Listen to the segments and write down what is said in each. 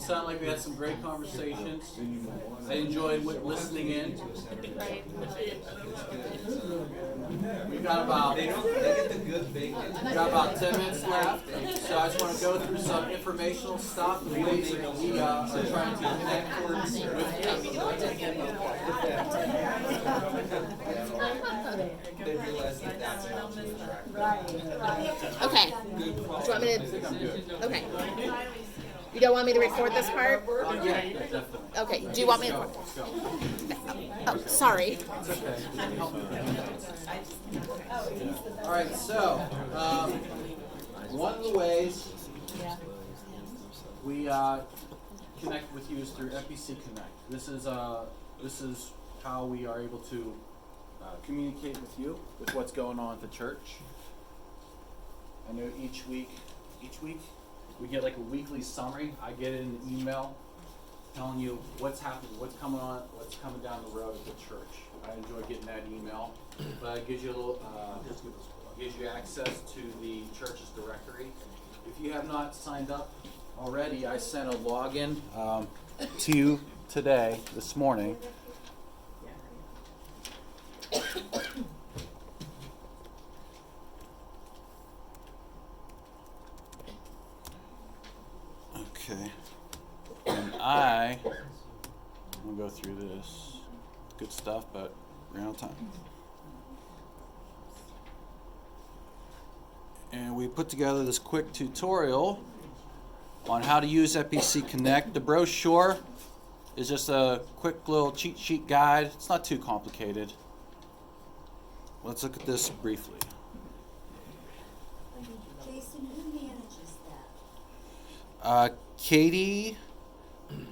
it sounded like we had some great conversations. I enjoyed listening in. We got about 10 minutes left, so I just want to go through some informational stuff, the ways that we are trying to connect with Okay. Do you want me to? Okay. You don't want me to record this part? Yeah, definitely. Okay. Do you want me to? Oh, sorry. All right, so one of the ways we connect with you is through FBC Connect. This is how we are able to communicate with you with what's going on at the church. I know each week we get like a weekly summary. I get an email telling you what's happening, what's coming down the road at the church. I enjoy getting that email, but it gives you a little, gives you access to the church's directory. If you have not signed up already, I sent a login to you this morning. Okay. And I'm going to go through this. Good stuff, but ran out of time. And we put together this quick tutorial on how to use FBC Connect. The brochure is just a quick little cheat sheet guide. It's not too complicated. Let's look at this briefly. Jason, who manages that? Katie,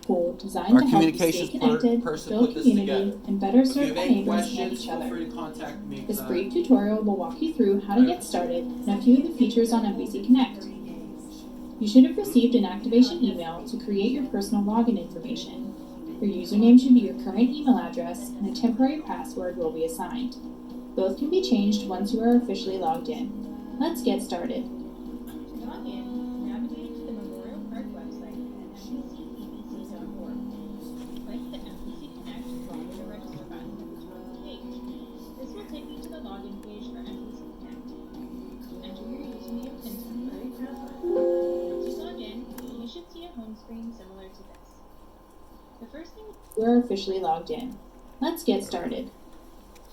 Tool designed our to help you stay communications connected, person, build put this community, together. and better If you serve have our any neighbors and questions, each feel free other. to contact me. This brief tutorial will walk you through how to get started and a few of the features on FBC Connect. You should have received an activation email to create your personal login information. Your username should be your current email address, and a temporary password will be assigned. Both can be changed once you are officially logged in. Let's get started. To log in, navigate to the Memorial Park website at mpcebc.org. Click the MPC Connect Login and Register button at the top of the page. This will take you to the login page for MPC Connect. Enter your username and temporary password. Once you log in, you should see a home screen similar to this. The first thing we're officially logged in. Let's get started.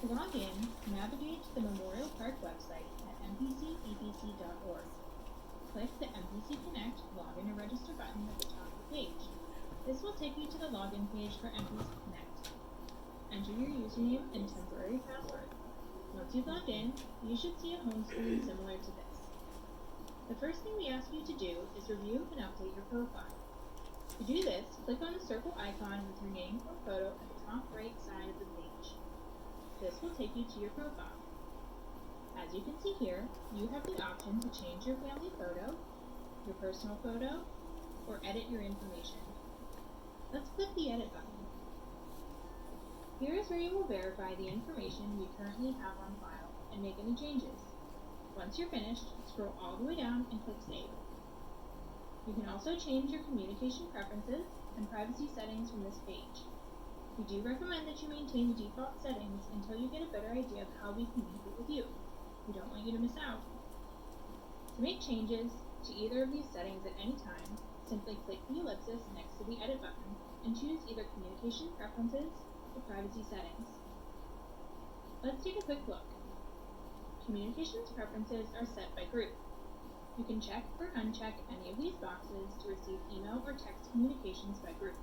To log in, navigate to the Memorial Park website at mpcebc.org. Click the MPC Connect Login and Register button at the top of the page. This will take you to the login page for MPC Connect. Enter your username and temporary password. Once you've logged in, you should see a home screen similar to this. The first thing we ask you to do is review and update your profile. To do this, click on the circle icon with your name or photo at the top right side of the page. This will take you to your profile. As you can see here, you have the option to change your family photo, your personal photo, or edit your information. Let's click the Edit button. Here is where you will verify the information you currently have on file and make any changes. Once you're finished, scroll all the way down and click Save. You can also change your communication preferences and privacy settings from this page. We do recommend that you maintain the default settings until you get a better idea of how we communicate with you. We don't want you to miss out. To make changes to either of these settings at any time, simply click the ellipsis next to the Edit button and choose either Communication Preferences or Privacy Settings. Let's take a quick look. Communications preferences are set by group. You can check or uncheck any of these boxes to receive email or text communications by group.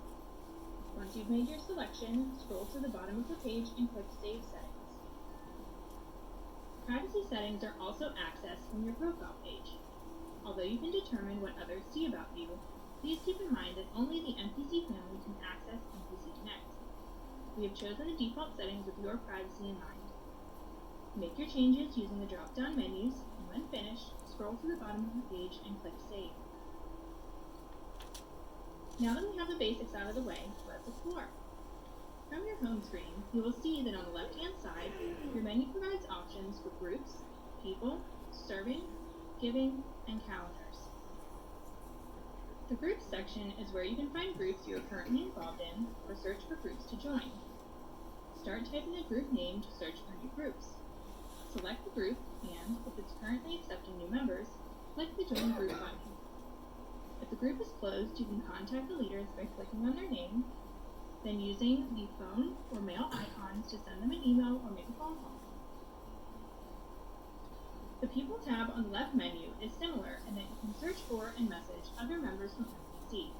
Once you've made your selection, scroll to the bottom of the page and click Save Settings. Privacy settings are also accessed from your profile page. Although you can determine what others see about you, please keep in mind that only the MPC family can access MPC Connect. We have chosen the default settings with your privacy in mind. Make your changes using the drop-down menus, and when finished, scroll to the bottom of the page and click Save. Now that we have the basics out of the way, let's explore. From your home screen, you will see that on the left-hand side, your menu provides options for groups, people, serving, giving, and calendars. The Groups section is where you can find groups you are currently involved in or search for groups to join. Start typing a group name to search for new groups. Select the group and, if it's currently accepting new members, click the Join Group button. If the group is closed, you can contact the leaders by clicking on their name, then using the phone or mail icons to send them an email or make a phone call. The People tab on the left menu is similar in that you can search for and message other members from FBC.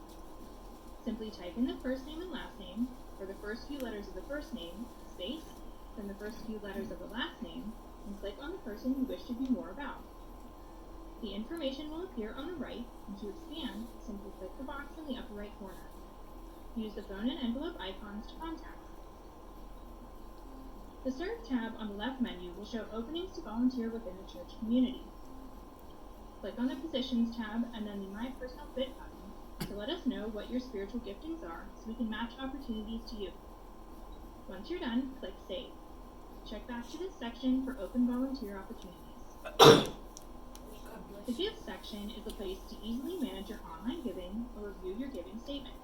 Simply type in the first name and last name, or the first few letters of the first name, space, then the first few letters of the last name, and click on the person you wish to know more about. The information will appear on the right, and to expand, simply click the box in the upper right corner. Use the phone and envelope icons to contact. The Serve tab on the left menu will show openings to volunteer within the church community. Click on the Positions tab and then the My Personal Fit button to let us know what your spiritual giftings are so we can match opportunities to you. Once you're done, click Save. Check back to this section for open volunteer opportunities. The Give section is a place to easily manage your online giving or review your giving statements.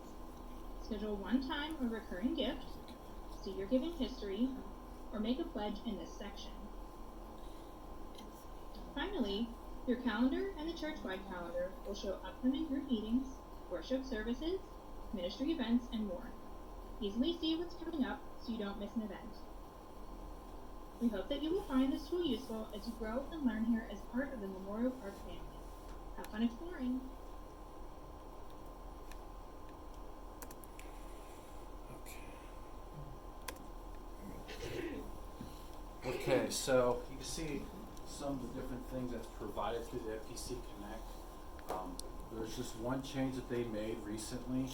Schedule one-time or recurring gift, see your giving history, or make a pledge in this section. Finally, your calendar and the church-wide calendar will show upcoming group meetings, worship services, ministry events, and more. Easily see what's coming up so you don't miss an event. We hope that you will find this tool useful as you grow and learn here as part of the Memorial Park family. Have fun exploring! Okay, so you can see some of the different things that's provided through the FPC Connect. There's just one change that they made recently.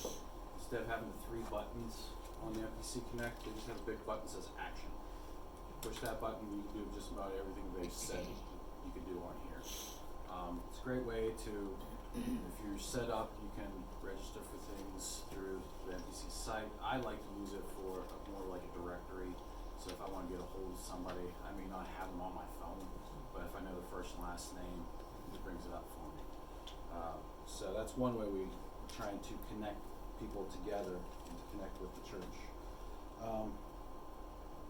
Instead of having the 3 buttons on the FPC Connect, they just have a big button that says Action. Push that button, you can do just about everything they've said you can do on here. It's a great way to, if you're set up, you can register for things through the FPC site. I like to use it for more like a directory. So if I want to get a hold of somebody, I may not have them on my phone, but if I know the first and last name, it brings it up for me. So that's one way we're trying to connect people together and to connect with the church.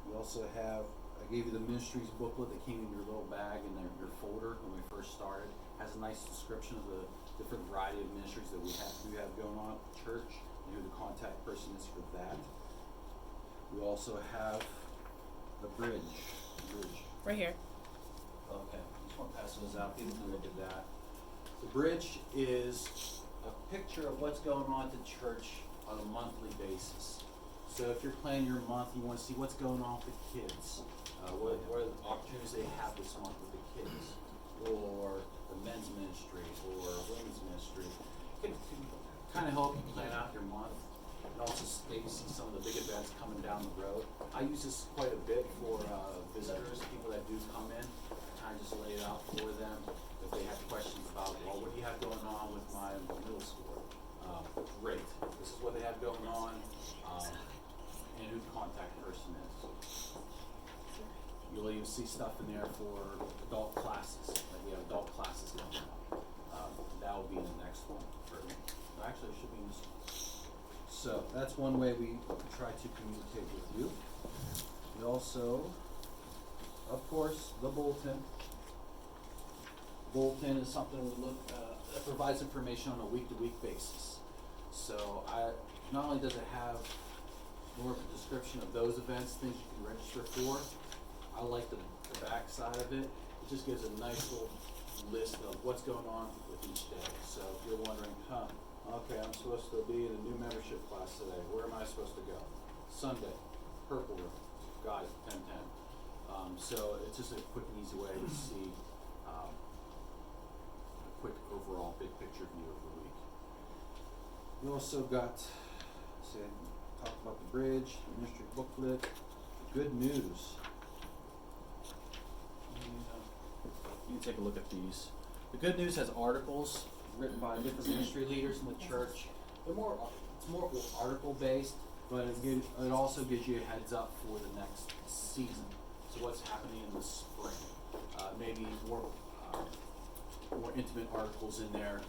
We also have, I gave you the ministries booklet that came in your little bag in your folder when we first started. Has a nice description of the different variety of ministries that we have going on at the church and who the contact person is for that. We also have the bridge. Right here. Okay, just want to pass those out. People can look at that. The bridge is a picture of what's going on at the church on a monthly basis. So if you're planning your month, you want to see what's going on with the kids. What are the opportunities they have this month with the kids, or the men's ministry, or women's ministry. It can kind of help you plan out your month. And also maybe see some of the big events coming down the road. I use this quite a bit for visitors, people that do come in. I kind of just lay it out for them if they have questions about, well, what do you have going on with my middle school? Great. This is what they have going on, and who the contact person is. You'll even see stuff in there for adult classes. Like we have adult classes coming up. That will be in the next one. Actually, it should be in this one. So that's one way we try to communicate with you. We also, of course, the bulletin. Bulletin is something we look that provides information on a week-to-week basis. So not only does it have more of a description of those events, things you can register for. I like the back side of it. It just gives a nice little list of what's going on with each day. So if you're wondering, okay, I'm supposed to be in a new membership class today. Where am I supposed to go? Sunday, Purple Room, guys, 10:10. So it's just a quick and easy way to see a quick overall big picture view of the week. We also got, talk about the bridge, the ministry booklet, good news. You can take a look at these. The good news has articles written by different ministry leaders in the church. It's more article based, but it also gives you a heads up for the next season. So what's happening in the spring? Maybe more more intimate articles in there,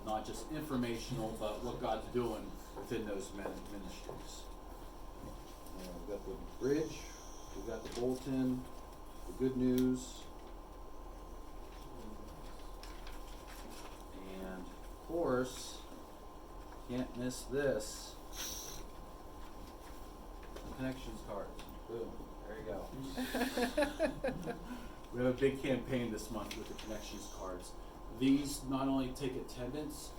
not just informational, but what God's doing within those ministries. We've got the bridge, we've got the bulletin, the good news, and of course, can't miss this. The connections cards. Boom. There you go. We have a big campaign this month with the connections cards. These not only take attendance,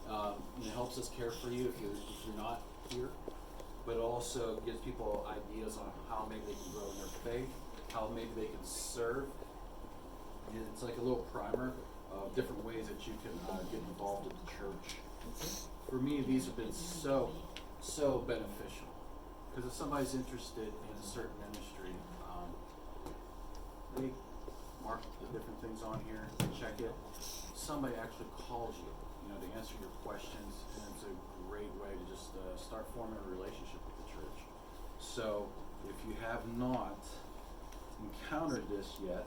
and it helps us care for you if you're not here, but also gives people ideas on how maybe they can grow in their faith, how maybe they can serve. And it's like a little primer of different ways that you can get involved in the church. For me, these have been so beneficial. Because if somebody's interested in a certain ministry, they mark the different things on here, check it. Somebody actually calls you, to answer your questions, and it's a great way to just start forming a relationship with the church. So, if you have not encountered this yet,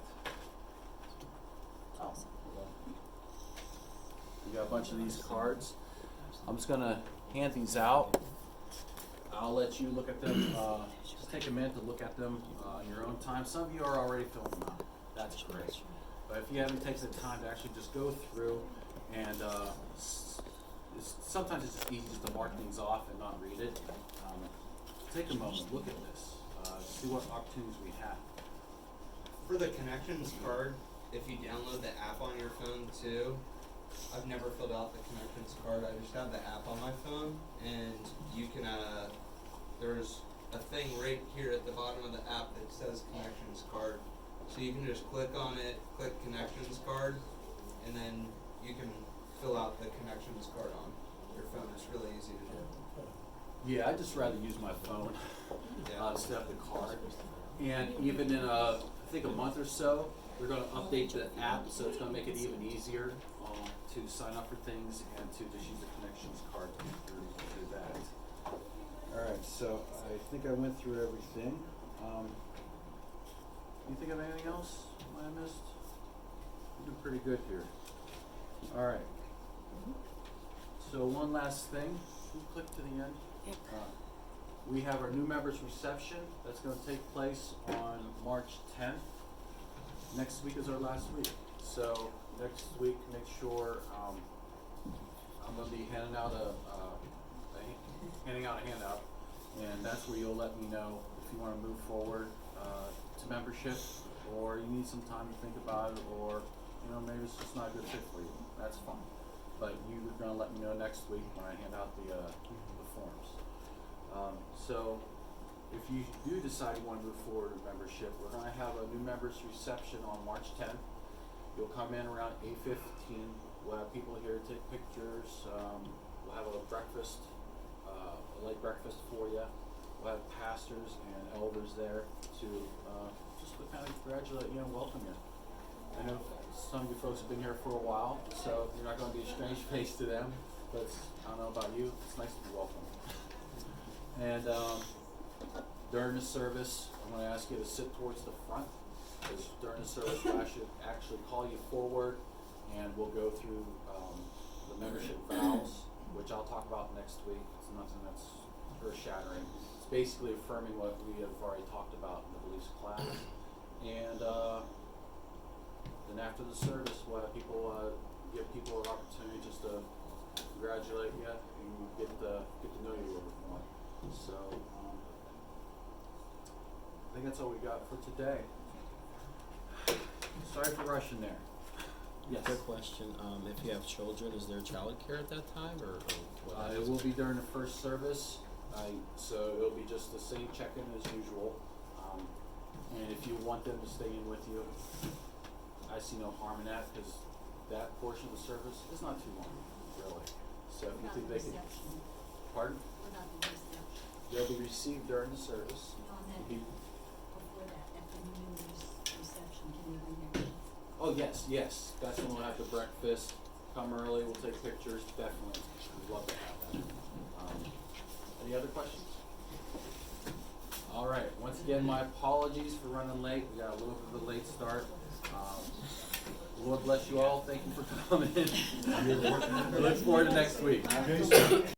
we got a bunch of these cards. I'm just gonna hand these out. I'll let you look at them. Just take a minute to look at them in your own time. Some of you are already filling them out. That's great. But if you haven't taken the time to actually just go through and sometimes it's just easy just to mark things off and not read it. Take a moment, look at this, see what opportunities we have. For the connections card, if you download the app on your phone too, I've never filled out the connections card. I just have the app on my phone, and you can, there's a thing right here at the bottom of the app that says connections card. So you can just click on it, click connections card, and then you can fill out the connections card on your phone. It's really easy to do. Yeah, I'd just rather use my phone to set up the card. And even in I think a month or so, we're going to update the app, so it's going to make it even easier to sign up for things and to just use the connections card through that. Alright, so I think I went through everything. You think of anything else I missed? We're doing pretty good here. Alright. So one last thing. Can you click to the end? We have our new members reception that's going to take place on March 10th. Next week is our last week. So next week, make sure I'm going to be handing out a handout, and that's where you'll let me know if you want to move forward to membership, or you need some time to think about it, or maybe it's just not a good fit for you. That's fine. But you're going to let me know next week when I hand out the forms. So if you do decide you want to move forward with membership, we're going to have a new members reception on March 10th. You'll come in around 8:15. We'll have people here to take pictures. We'll have a breakfast, a late breakfast for you. We'll have pastors and elders there to just to kind of congratulate you and welcome you. I know some of you folks have been here for a while, so you're not going to be a strange face to them, but I don't know about you, it's nice to be welcome. And during the service, I'm going to ask you to sit towards the front, because during the service I should actually call you forward, and we'll go through the membership vows, which I'll talk about next week. It's nothing that's earth-shattering. It's basically affirming what we have already talked about in the beliefs class. And then after the service, we'll have people give people an opportunity just to congratulate you and get to know you a little bit more. So I think that's all we got for today. Sorry for rushing there. Yes. Quick question, if you have children, is there childcare at that time, or what? It will be during the first service, so it'll be just the same check-in as usual. And if you want them to stay in with you, I see no harm in that, because that portion of the service is not too long, really. So if you think they can, pardon? They'll be received during the service. Before that, at the New Year's reception, can you bring their kids? Oh, yes. That's when we'll have the breakfast. Come early, we'll take pictures, definitely. We'd love to have that. Any other questions? All right, once again, my apologies for running late. We got a little bit of a late start. Lord bless you all. Thank you for coming. I look forward to next week.